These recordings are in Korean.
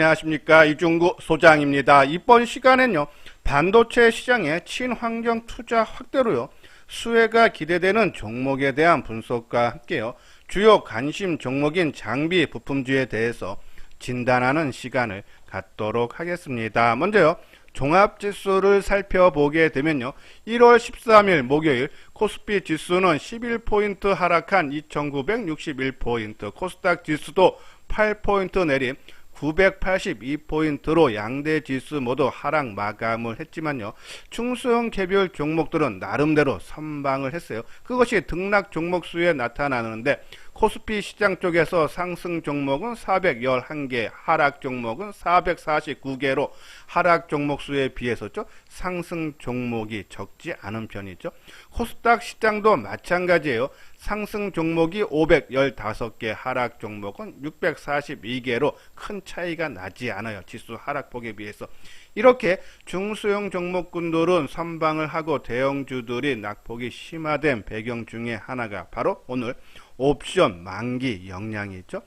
안녕하십니까, 이중구 소장입니다. 이번 시간엔요, 반도체 시장의 친환경 투자 확대로요, 수혜가 기대되는 종목에 대한 분석과 함께요, 주요 관심 종목인 장비 부품주에 대해서 진단하는 시간을 갖도록 하겠습니다. 먼저요, 종합지수를 살펴보게 되면요, 1월 13일 목요일 코스피 지수는 11포인트 하락한 2961포인트, 코스닥 지수도 8포인트 내림 982포인트로 양대 지수 모두 하락 마감을 했지만요, 중소형 개별 종목들은 나름대로 선방을 했어요. 그것이 등락 종목 수에 나타나는데, 코스피 시장 쪽에서 상승 종목은 411개, 하락 종목은 449개로 하락 종목 수에 비해서죠, 상승 종목이 적지 않은 편이죠. 코스닥 시장도 마찬가지예요. 상승 종목이 515개, 하락 종목은 642개로 큰 차이가 나지 않아요. 지수 하락폭에 비해서. 이렇게 중소형 종목군들은 선방을 하고 대형주들이 낙폭이 심화된 배경 중에 하나가 바로 오늘 옵션 만기 영향이 있죠.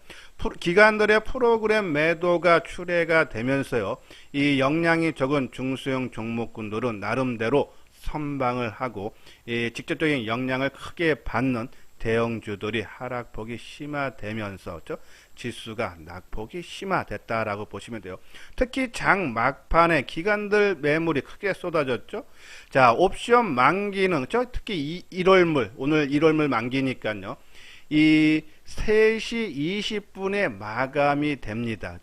기관들의 프로그램 매도가 출회가 되면서요, 이 영향이 적은 중소형 종목군들은 나름대로 선방을 하고, 직접적인 영향을 크게 받는 대형주들이 하락폭이 심화되면서 지수가 낙폭이 심화됐다라고 보시면 돼요. 특히 장 막판에 기관들 매물이 크게 쏟아졌죠. 자, 옵션 만기는 특히 1월물, 오늘 1월물 만기니까요, 이 3시 20분에 마감이 됩니다.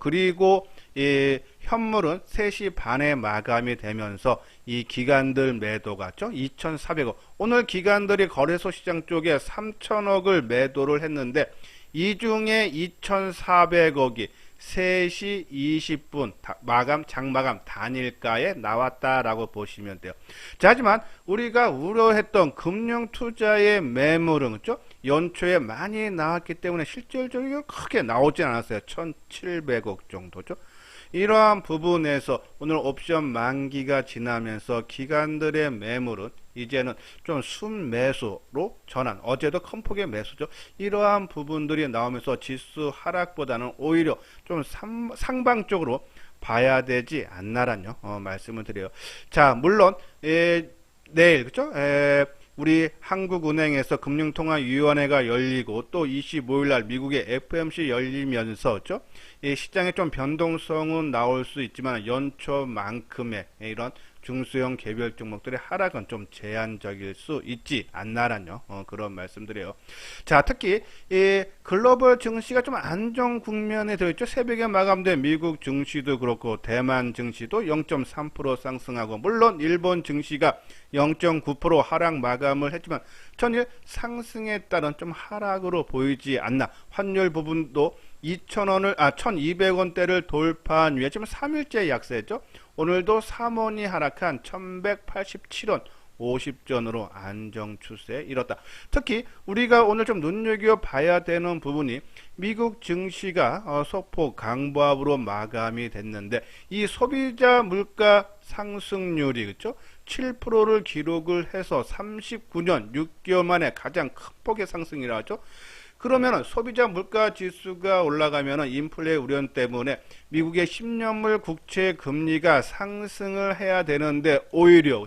그리고 이 현물은 3시 반에 마감이 되면서 이 기관들 매도가 2,400억, 오늘 기관들이 거래소 시장 쪽에 3,000억을 매도를 했는데, 이 중에 2,400억이 3시 20분 장마감 단일가에 나왔다라고 보시면 돼요. 자, 하지만 우리가 우려했던 금융투자의 매물은 연초에 많이 나왔기 때문에 실질적으로 크게 나오진 않았어요. 1,700억 정도죠. 이러한 부분에서 오늘 옵션 만기가 지나면서 기관들의 매물은 이제는 좀 순매수로 전환, 어제도 큰 폭의 매수죠. 이러한 부분들이 나오면서 지수 하락보다는 오히려 좀 상방적으로 봐야 되지 않나라는 말씀을 드려요. 자, 물론 내일 우리 한국은행에서 금융통화위원회가 열리고, 또 25일날 미국의 FOMC 열리면서 이 시장에 좀 변동성은 나올 수 있지만 연초만큼의 이런 중소형 개별 종목들의 하락은 좀 제한적일 수 있지 않나라는 그런 말씀드려요. 자, 특히 이 글로벌 증시가 좀 안정 국면에 들어있죠. 새벽에 마감된 미국 증시도 그렇고 대만 증시도 0.3% 상승하고, 물론 일본 증시가 0.9% 하락 마감을 했지만 전일 상승에 따른 좀 하락으로 보이지 않나. 환율 부분도 1,200원대를 돌파한 위에 지금 3일째 약세죠. 오늘도 3원이 하락한 1,187원 50전으로 안정 추세 이렇다. 특히 우리가 오늘 좀 눈여겨봐야 되는 부분이, 미국 증시가 소폭 강보합으로 마감이 됐는데, 이 소비자 물가 상승률이 7%를 기록을 해서 39년 6개월 만에 가장 큰 폭의 상승이라 하죠. 그러면 소비자 물가 지수가 올라가면 인플레 우려 때문에 미국의 10년물 국채 금리가 상승을 해야 되는데 오히려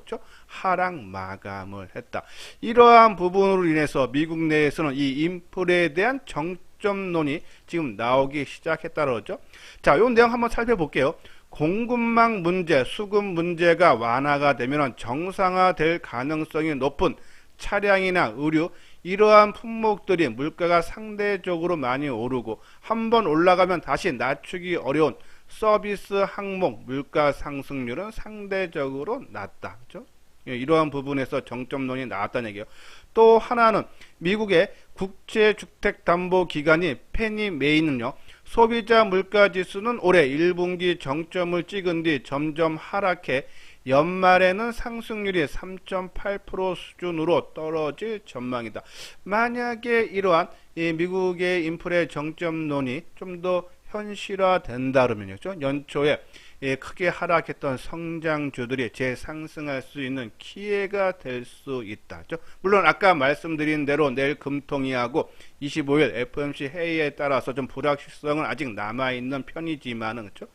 하락 마감을 했다. 이러한 부분으로 인해서 미국 내에서는 이 인플레에 대한 정점론이 지금 나오기 시작했다고 그러죠. 자, 이 내용 한번 살펴볼게요. 공급망 문제, 수급 문제가 완화가 되면 정상화될 가능성이 높은 차량이나 의류, 이러한 품목들이 물가가 상대적으로 많이 오르고, 한번 올라가면 다시 낮추기 어려운 서비스 항목 물가 상승률은 상대적으로 낮다. 이러한 부분에서 정점론이 나왔다는 얘기예요. 또 하나는 미국의 국제주택담보기관이 페니메이는요, 소비자 물가지수는 올해 1분기 정점을 찍은 뒤 점점 하락해 연말에는 상승률이 3.8% 수준으로 떨어질 전망이다. 만약에 이러한 미국의 인플레 정점론이 좀 더 현실화된다 그러면요, 연초에 크게 하락했던 성장주들이 재상승할 수 있는 기회가 될 수 있다. 물론 아까 말씀드린 대로 내일 금통위하고 25일 FOMC 회의에 따라서 좀 불확실성은 아직 남아있는 편이지만은, 그렇죠?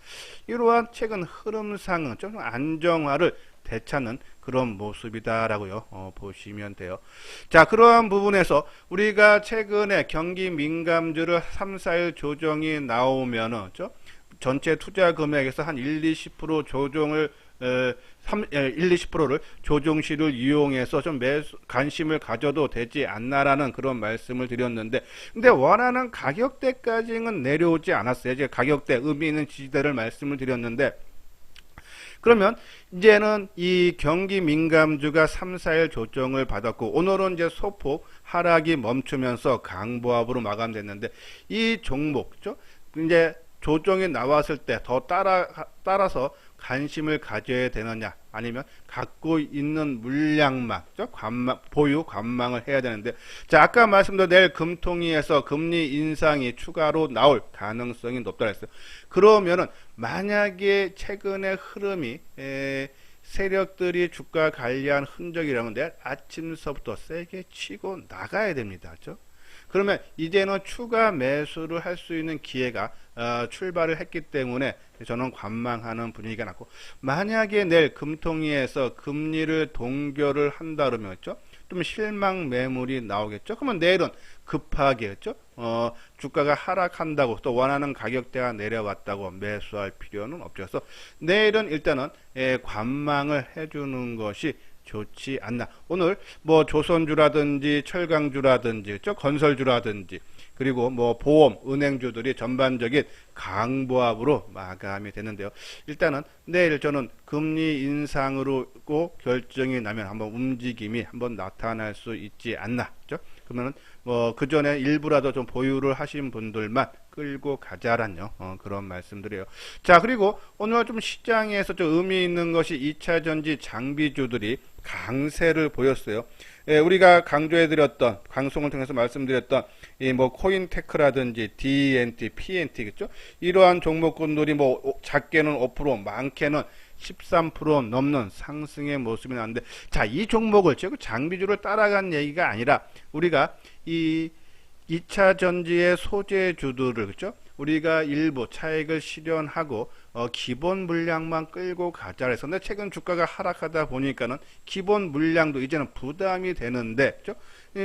이러한 최근 흐름상은 좀 안정화를 되찾는 그런 모습이다라고요. 보시면 돼요. 자, 그러한 부분에서 우리가 최근에 경기 민감주를 3, 4일 조정이 나오면은, 그렇죠? 전체 투자 금액에서 한 1, 20% 조정을 1, 20%를 조정시를 이용해서 좀 관심을 가져도 되지 않나라는 그런 말씀을 드렸는데, 근데 원하는 가격대까지는 내려오지 않았어요. 이제 가격대 의미 있는 지지대를 말씀을 드렸는데, 그러면 이제는 이 경기 민감주가 3, 4일 조정을 받았고, 오늘은 이제 소폭 하락이 멈추면서 강보합으로 마감됐는데, 이 종목, 그죠? 이제 조정이 나왔을 때 더 따라서 관심을 가져야 되느냐, 아니면 갖고 있는 물량만, 보유 관망을 해야 되는데, 자, 아까 말씀드린 내일 금통위에서 금리 인상이 추가로 나올 가능성이 높다 했어요. 그러면은 만약에 최근의 흐름이 세력들이 주가 관리한 흔적이라면 내일 아침서부터 세게 치고 나가야 됩니다. 그렇죠? 그러면 이제는 추가 매수를 할 수 있는 기회가 출발을 했기 때문에 저는 관망하는 분위기가 났고, 만약에 내일 금통위에서 금리를 동결을 한다 그러면, 그렇죠? 좀 실망 매물이 나오겠죠. 그러면 내일은 급하게, 그렇죠? 주가가 하락한다고 또 원하는 가격대가 내려왔다고 매수할 필요는 없죠. 그래서 내일은 일단은 관망을 해주는 것이 좋지 않나. 오늘 뭐 조선주라든지 철강주라든지, 그렇죠? 건설주라든지, 그리고 뭐 보험, 은행주들이 전반적인 강보합으로 마감이 되는데요. 일단은 내일 저는 금리 인상으로 결정이 나면 한번 움직임이 한번 나타날 수 있지 않나. 그렇죠? 그러면은 뭐 그 전에 일부라도 좀 보유를 하신 분들만 끌고 가자란요. 그런 말씀드려요. 자, 그리고 오늘 좀 시장에서 좀 의미 있는 것이 2차 전지 장비주들이 강세를 보였어요. 우리가 강조해드렸던, 방송을 통해서 말씀드렸던 이 뭐 코인테크라든지 DNT, PNT, 그죠? 이러한 종목군들이 뭐 작게는 5%, 많게는 13% 넘는 상승의 모습이 나는데, 자, 이 종목을 즉 장비주를 따라간 얘기가 아니라 우리가 이 2차 전지의 소재주들을, 그죠? 우리가 일부 차익을 실현하고 기본 물량만 끌고 가자 해서, 근데 최근 주가가 하락하다 보니까는 기본 물량도 이제는 부담이 되는데, 그죠?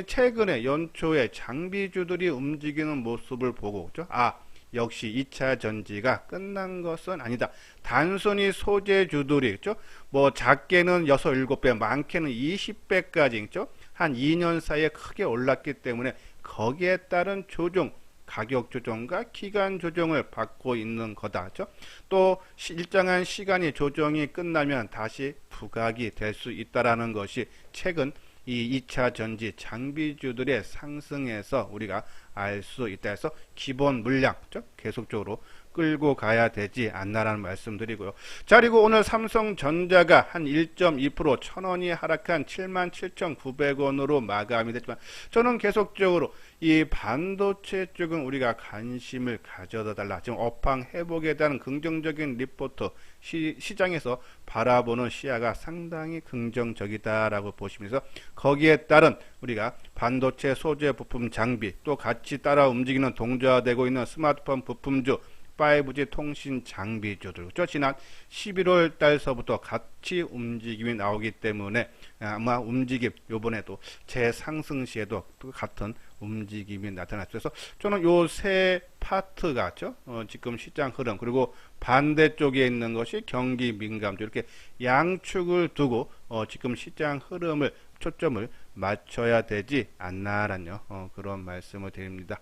최근에 연초에 장비주들이 움직이는 모습을 보고, 그죠? 아, 역시 2차 전지가 끝난 것은 아니다. 단순히 소재주들이, 그죠? 뭐 작게는 6, 7배, 많게는 20배까지, 그죠? 한 2년 사이에 크게 올랐기 때문에 거기에 따른 조정, 가격 조정과 기간 조정을 받고 있는 거다. 그렇죠? 또 일정한 시간이 조정이 끝나면 다시 부각이 될 수 있다라는 것이 최근 이 2차 전지 장비주들의 상승에서 우리가 알 수 있다 해서 기본 물량, 그렇죠? 계속적으로 끌고 가야 되지 않나라는 말씀드리고요. 자, 그리고 오늘 삼성전자가 한 1.2% 1,000원이 하락한 77,900원으로 마감이 됐지만, 저는 계속적으로 이 반도체 쪽은 우리가 관심을 가져다 달라. 지금 업황 회복에 대한 긍정적인 리포트, 시장에서 바라보는 시야가 상당히 긍정적이다라고 보시면서 거기에 따른 우리가 반도체 소재 부품 장비, 또 같이 따라 움직이는 동조화되고 있는 스마트폰 부품주, 5G 통신 장비주들, 그렇죠? 지난 11월 달서부터 같이 움직임이 나오기 때문에 아마 움직임, 요번에도 재상승 시에도 같은 움직임이 나타났죠. 그래서 저는 요 세 파트가, 그렇죠? 지금 시장 흐름, 그리고 반대쪽에 있는 것이 경기 민감주, 이렇게 양축을 두고 지금 시장 흐름을 초점을 맞춰야 되지 않나라는 그런 말씀을 드립니다.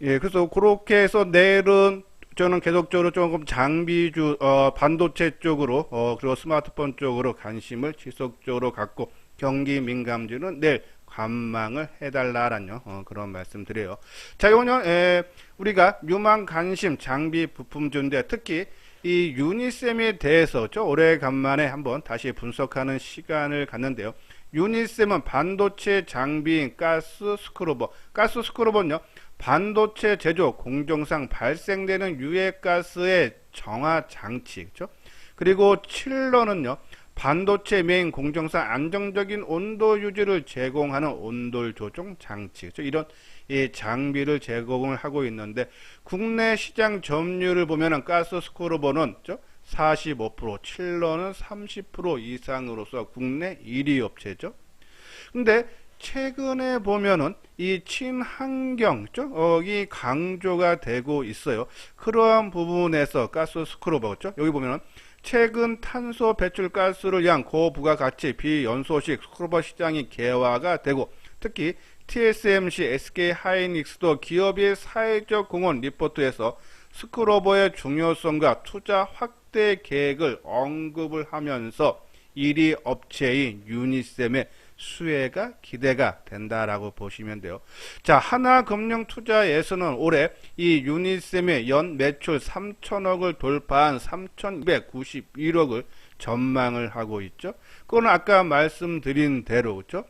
예, 그래서 그렇게 해서 내일은 저는 계속적으로 조금 장비주, 반도체 쪽으로, 그리고 스마트폰 쪽으로 관심을 지속적으로 갖고, 경기 민감주는 내일 관망을 해달라라는 그런 말씀 드려요. 자, 이거는 우리가 유망 관심 장비 부품주인데, 특히 이 유니셈에 대해서 오래간만에 한번 다시 분석하는 시간을 갖는데요. 유니셈은 반도체 장비인 가스 스크루버, 가스 스크루버는요, 반도체 제조 공정상 발생되는 유해가스의 정화 장치, 그죠? 그리고 7로는요, 반도체 메인 공정상 안정적인 온도 유지를 제공하는 온돌 조종 장치, 그죠? 이런 이 장비를 제공을 하고 있는데, 국내 시장 점유율을 보면은 가스 스크루버는 45%, 7로는 30% 이상으로서 국내 1위 업체죠. 근데 최근에 보면은 이 친환경 쪽이 강조가 되고 있어요. 그러한 부분에서 가스 스크루버죠. 여기 보면은 최근 탄소 배출 가스를 위한 고부가가치 비연소식 스크루버 시장이 개화가 되고, 특히 TSMC, SK 하이닉스도 기업의 사회적 공헌 리포트에서 스크루버의 중요성과 투자 확대 계획을 언급을 하면서 1위 업체인 유니셈의 수혜가 기대가 된다라고 보시면 돼요. 자, 하나금융투자에서는 올해 이 유니셈의 연 매출 3천억을 돌파한 3,291억을 전망을 하고 있죠. 그거는 아까 말씀드린 대로, 그렇죠?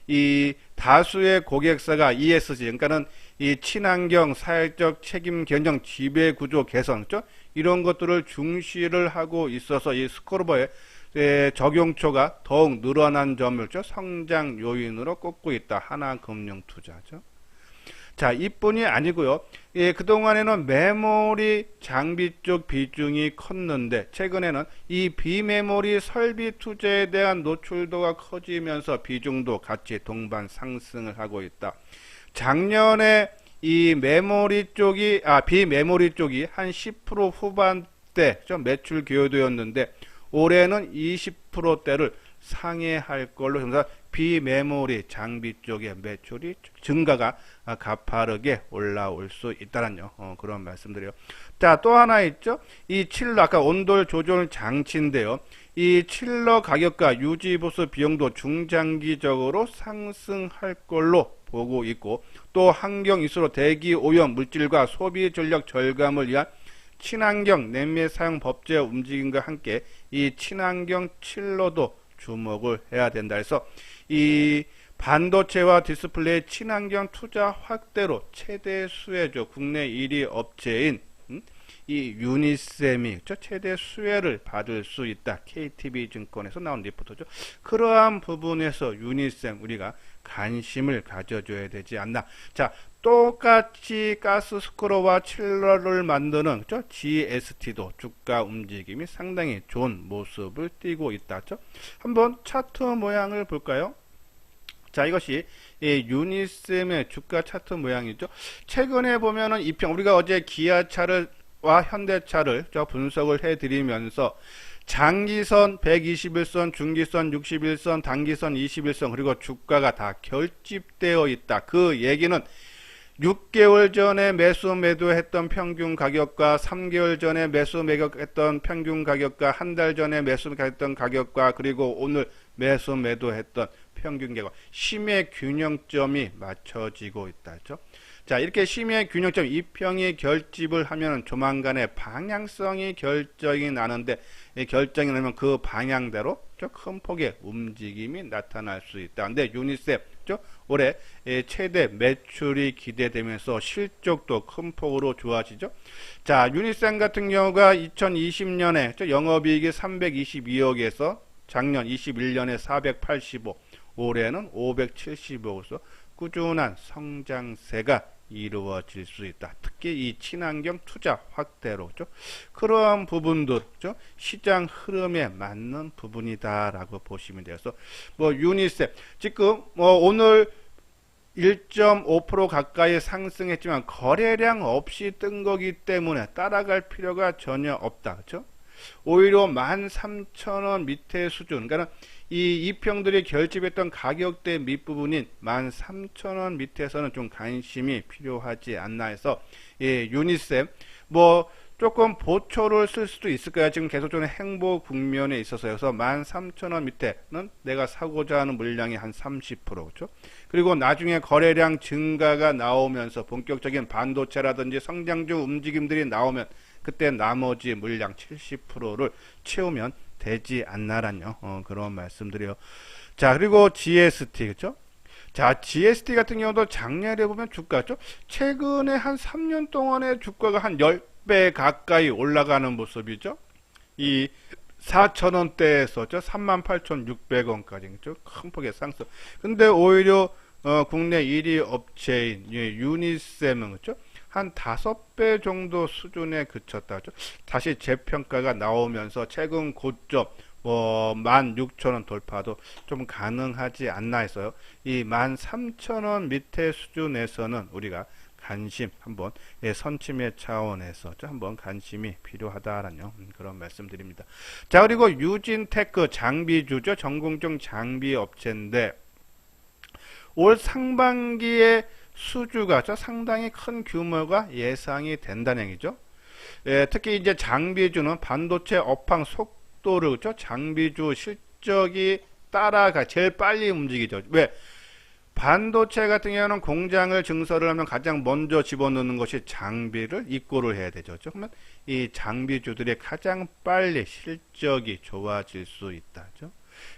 이 다수의 고객사가 ESG, 그러니까는 이 친환경 사회적 책임 경영 지배 구조 개선, 그렇죠? 이런 것들을 중시를 하고 있어서 이 스크루버의 적용초가 더욱 늘어난 점을 성장 요인으로 꼽고 있다. 하나금융투자죠. 자, 이뿐이 아니고요. 그동안에는 메모리 장비 쪽 비중이 컸는데, 최근에는 이 비메모리 설비 투자에 대한 노출도가 커지면서 비중도 같이 동반 상승을 하고 있다. 작년에 이 메모리 쪽이 비메모리 쪽이 한 10% 후반대 매출 기여도였는데, 올해는 20%대를 상회할 걸로 형사 비메모리 장비 쪽의 매출이 증가가 가파르게 올라올 수 있다는 그런 말씀드려요. 자, 또 하나 있죠. 이 칠러 아까 온돌 조절 장치인데요. 이 칠러 가격과 유지 보수 비용도 중장기적으로 상승할 걸로 보고 있고, 또 환경 이슈로 대기 오염 물질과 소비 전력 절감을 위한 친환경 냄비 사용 법제 움직임과 함께 이 친환경 칠러도 주목을 해야 된다 해서 이 반도체와 디스플레이 친환경 투자 확대로 최대 수혜죠. 국내 1위 업체인 이 유니셈이 최대 수혜를 받을 수 있다. KTB증권에서 나온 리포트죠. 그러한 부분에서 유니셈 우리가 관심을 가져줘야 되지 않나. 자, 똑같이 가스 스크루와 칠러를 만드는 GST도 주가 움직임이 상당히 좋은 모습을 띠고 있다. 한번 차트 모양을 볼까요? 자, 이것이 유니셈의 주가 차트 모양이죠. 최근에 보면은 이평 우리가 어제 기아차와 현대차를 분석을 해드리면서 장기선 121선, 중기선 61선, 단기선 21선, 그리고 주가가 다 결집되어 있다. 그 얘기는 6개월 전에 매수 매도했던 평균 가격과 3개월 전에 매수 매도했던 평균 가격과 한 달 전에 매수 매도했던 가격과 그리고 오늘 매수 매도했던 평균 가격 심의 균형점이 맞춰지고 있다. 자, 이렇게 심의 균형점 이평이 결집을 하면 조만간에 방향성이 결정이 나는데, 결정이 나면 그 방향대로 큰 폭의 움직임이 나타날 수 있다. 근데 유니셈 올해 최대 매출이 기대되면서 실적도 큰 폭으로 좋아지죠. 자, 유니셈 같은 경우가 2020년에 영업이익이 322억에서 작년 21년에 485, 올해는 575억으로서 꾸준한 성장세가 이루어질 수 있다. 특히 이 친환경 투자 확대로 그러한 부분도 시장 흐름에 맞는 부분이다라고 보시면 돼서 유니셈 지금 오늘 1.5% 가까이 상승했지만 거래량 없이 뜬 거기 때문에 따라갈 필요가 전혀 없다. 그렇죠? 오히려 13,000원 밑에 수준, 그러니까 이 이평들이 결집했던 가격대 밑부분인 13,000원 밑에서는 좀 관심이 필요하지 않나 해서 유니셈 조금 보초를 쓸 수도 있을 거야. 지금 계속적으로 행보 국면에 있어서 13,000원 밑에는 내가 사고자 하는 물량이 한 30%, 그렇죠? 그리고 나중에 거래량 증가가 나오면서 본격적인 반도체라든지 성장주 움직임들이 나오면 그때 나머지 물량 70%를 채우면 되지 않나라뇨. 그런 말씀드려요. 자, 그리고 GST, 그렇죠? 자, GST 같은 경우도 작년에 보면 주가죠. 최근에 한 3년 동안의 주가가 한 10배 가까이 올라가는 모습이죠. 이 4,000원대에서죠. 38,600원까지 큰 폭의 상승. 근데 오히려 국내 1위 업체인 유니셈은 그렇죠? 한 5배 정도 수준에 그쳤다. 그렇죠? 다시 재평가가 나오면서 최근 고점 16,000원 돌파도 좀 가능하지 않나 해서요. 이 13,000원 밑에 수준에서는 우리가 관심 한번 선침의 차원에서 한번 관심이 필요하다라는 그런 말씀드립니다. 자, 그리고 유진테크 장비주죠. 전공정 장비 업체인데 올 상반기에 수주가 상당히 큰 규모가 예상이 된다는 얘기죠. 특히 이제 장비주는 반도체 업황 속도를 그렇죠? 장비주 실적이 따라가 제일 빨리 움직이죠. 왜? 반도체 같은 경우는 공장을 증설을 하면 가장 먼저 집어넣는 것이 장비를 입고를 해야 되죠. 그러면 이 장비주들이 가장 빨리 실적이 좋아질 수 있다.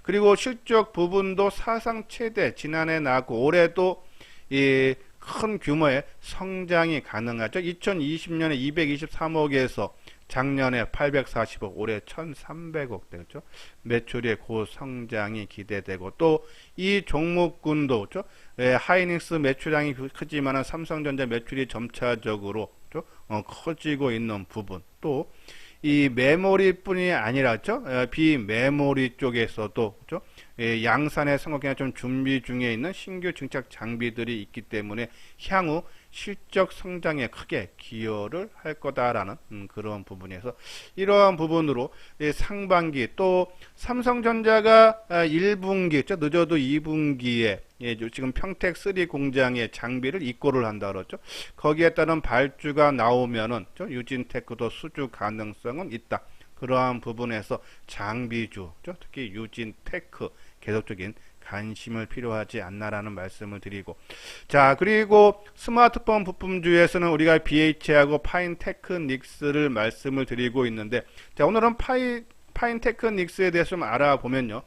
그리고 실적 부분도 사상 최대 지난해 나고 올해도 이 큰 규모의 성장이 가능하죠. 2020년에 223억에서 작년에 840억, 올해 1300억 되겠죠. 매출의 고성장이 기대되고 또 이 종목군도 그렇죠? 하이닉스 매출량이 크지만 삼성전자 매출이 점차적으로 커지고 있는 부분 또 이 메모리뿐이 아니라 비메모리 쪽에서도 양산의 성공에 좀 준비 중에 있는 신규 증착 장비들이 있기 때문에 향후 실적 성장에 크게 기여를 할 거다라는 그런 부분에서 이러한 부분으로 상반기 또 삼성전자가 1분기 늦어도 2분기에 지금 평택 3 공장에 장비를 입고를 한다 그러죠. 거기에 따른 발주가 나오면은 유진테크도 수주 가능성은 있다. 그러한 부분에서 장비주 특히 유진테크 계속적인 관심을 필요하지 않나라는 말씀을 드리고 자 그리고 스마트폰 부품주에서는 우리가 BH하고 파인테크닉스를 말씀을 드리고 있는데 자 오늘은 파인테크닉스에 대해서 좀 알아보면요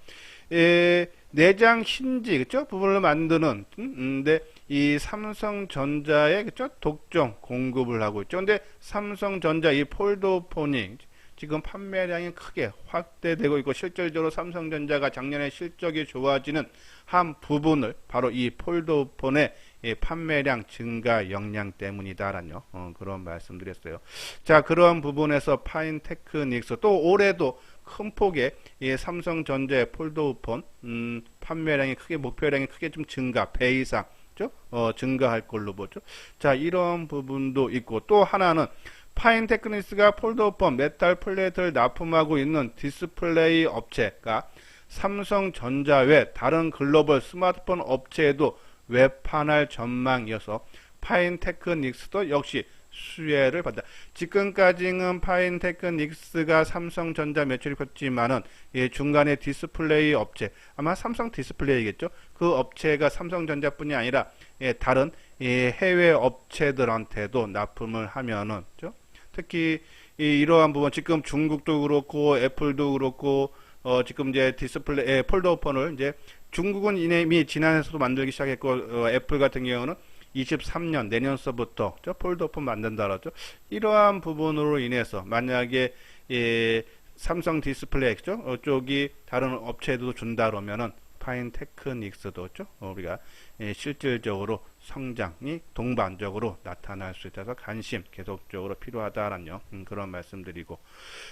내장 힌지 그쵸 부분을 만드는 근데 이 삼성전자의 그쵸 독점 공급을 하고 있죠. 근데 삼성전자 이 폴더폰이 지금 판매량이 크게 확대되고 있고 실질적으로 삼성전자가 작년에 실적이 좋아지는 한 부분을 바로 이 폴더폰의 판매량 증가 역량 때문이다라는 그런 말씀드렸어요. 자 그런 부분에서 파인테크닉스 또 올해도 큰 폭의 삼성전자의 폴더폰 판매량이 크게 목표량이 크게 좀 증가 배 이상 증가할 걸로 보죠. 자 이런 부분도 있고 또 하나는 파인테크닉스가 폴더폰 메탈 플레이트를 납품하고 있는 디스플레이 업체가 삼성전자 외 다른 글로벌 스마트폰 업체에도 외판할 전망이어서 파인테크닉스도 역시 수혜를 받다. 지금까지는 파인테크닉스가 삼성전자 매출이 컸지만은 중간에 디스플레이 업체 아마 삼성 디스플레이겠죠. 그 업체가 삼성전자뿐이 아니라 다른 해외 업체들한테도 납품을 하면은 특히 이러한 부분 지금 중국도 그렇고 애플도 그렇고 지금 이제 디스플레이 폴더폰을 이제 중국은 이미 지난해서도 만들기 시작했고 애플 같은 경우는 23년 내년서부터 폴더폰 만든다 그러죠. 이러한 부분으로 인해서 만약에 삼성 디스플레이 쪽이 다른 업체도 준다 그러면은 파인테크닉스도 우리가 실질적으로 성장이 동반적으로 나타날 수 있어서 관심 계속적으로 필요하다라는 그런 말씀드리고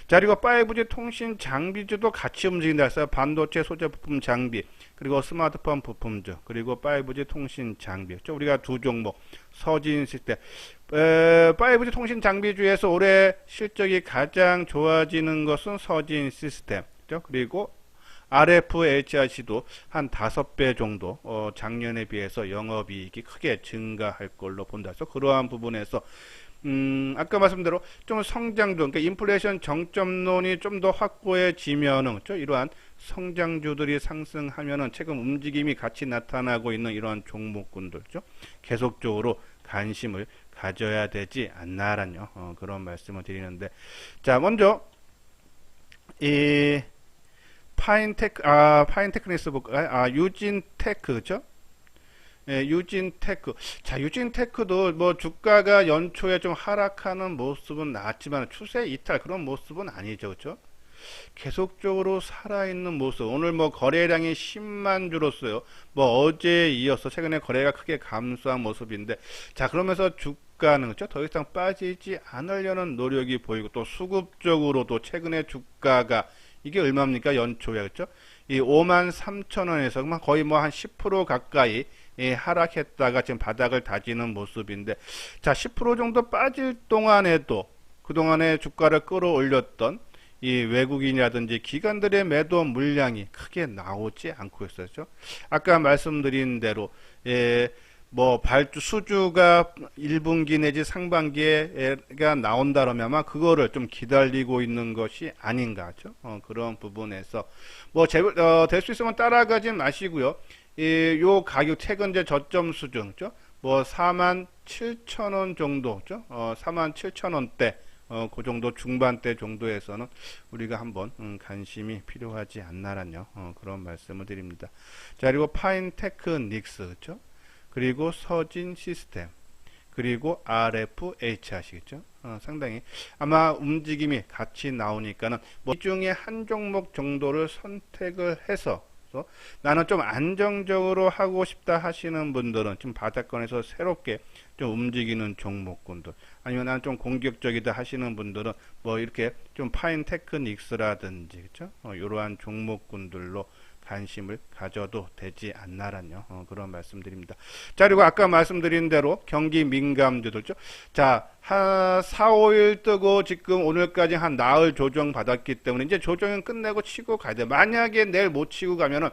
자 그리고 5G 통신 장비주도 같이 움직인다 해서 반도체 소재 부품 장비 그리고 스마트폰 부품주 그리고 5G 통신 장비 우리가 두 종목 서진 시스템 5G 통신 장비주에서 올해 실적이 가장 좋아지는 것은 서진 시스템 그리고 RFHIC도 한 5배 정도 작년에 비해서 영업이익이 크게 증가할 걸로 본다. 그래서 그러한 부분에서 아까 말씀대로 좀 성장도 그러니까 인플레이션 정점론이 좀 더 확고해지면은 이러한 성장주들이 상승하면은 최근 움직임이 같이 나타나고 있는 이러한 종목군들 계속적으로 관심을 가져야 되지 않나라는 그런 말씀을 드리는데 자 먼저 이 파인테크닉스 볼까요? 유진테크, 그죠? 유진테크. 자, 유진테크도 뭐 주가가 연초에 좀 하락하는 모습은 나왔지만 추세 이탈 그런 모습은 아니죠. 그렇죠? 계속적으로 살아있는 모습. 오늘 뭐 거래량이 10만 줄었어요. 뭐 어제에 이어서 최근에 거래가 크게 감소한 모습인데, 자, 그러면서 주가는 그렇죠? 더 이상 빠지지 않으려는 노력이 보이고, 또 수급적으로도 최근에 주가가 이게 얼마입니까? 연초에 그렇죠? 이 5만 3천 원에서 거의 뭐 한 10% 가까이 하락했다가 지금 바닥을 다지는 모습인데, 자, 10% 정도 빠질 동안에도 그동안에 주가를 끌어올렸던 이 외국인이라든지 기관들의 매도 물량이 크게 나오지 않고 있었죠. 아까 말씀드린 대로 뭐 발주 수주가 1분기 내지 상반기에가 나온다면 아마 그거를 좀 기다리고 있는 것이 아닌가 죠. 그런 부분에서 뭐 될 수 있으면 따라가지 마시고요. 요 가격 최근제 저점 수준죠. 뭐 4만 7천 원 정도죠. 4만 7천 원대 그 정도 중반대 정도에서는 우리가 한번 관심이 필요하지 않나라뇨. 그런 말씀을 드립니다. 자, 그리고 파인테크닉스 그렇죠? 그리고 서진 시스템 그리고 RFH 아시겠죠? 상당히 아마 움직임이 같이 나오니까는 뭐 이 중에 한 종목 정도를 선택을 해서 나는 좀 안정적으로 하고 싶다 하시는 분들은 좀 바닥권에서 새롭게 좀 움직이는 종목군들, 아니면 나는 좀 공격적이다 하시는 분들은 뭐 이렇게 좀 파인 테크닉스라든지 그렇죠? 이러한 종목군들로 관심을 가져도 되지 않나란요. 그런 말씀드립니다. 자, 그리고 아까 말씀드린 대로 경기 민감주들죠. 자, 한 4, 5일 뜨고 지금 오늘까지 한 나흘 조정 받았기 때문에 이제 조정은 끝내고 치고 가야 돼. 만약에 내일 못 치고 가면은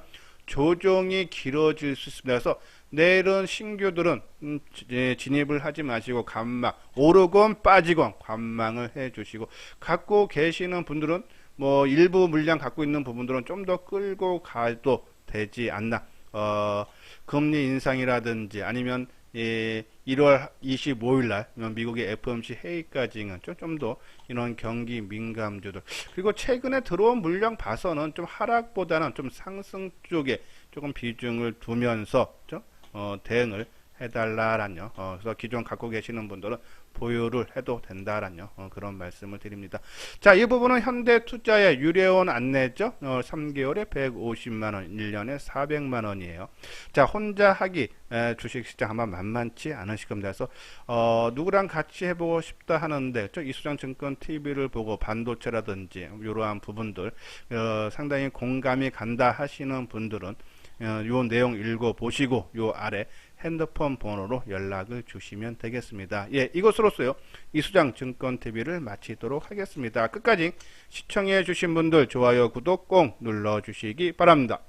조정이 길어질 수 있습니다. 그래서 내일은 신규들은 진입을 하지 마시고 관망, 오르건 빠지건 관망을 해 주시고, 갖고 계시는 분들은 뭐 일부 물량 갖고 있는 부분들은 좀 더 끌고 가도 되지 않나. 금리 인상이라든지 아니면 1월 25일 날 미국의 FOMC 회의까지는 좀 더 이런 경기 민감주들, 그리고 최근에 들어온 물량 봐서는 좀 하락보다는 좀 상승 쪽에 조금 비중을 두면서 대응을 해달라란요. 그래서 기존 갖고 계시는 분들은 보유를 해도 된다란요. 그런 말씀을 드립니다. 자, 이 부분은 현대투자의 유례원 안내죠. 3개월에 150만원, 1년에 400만원이에요. 자, 혼자 하기 주식시장 아마 만만치 않으실 겁니다. 그래서 누구랑 같이 해보고 싶다 하는데 이수장증권 TV를 보고 반도체라든지 이러한 부분들 상당히 공감이 간다 하시는 분들은 요 내용 읽어보시고 요 아래 핸드폰 번호로 연락을 주시면 되겠습니다. 예, 이것으로서요 이수장 증권 TV를 마치도록 하겠습니다. 끝까지 시청해 주신 분들 좋아요, 구독 꼭 눌러 주시기 바랍니다.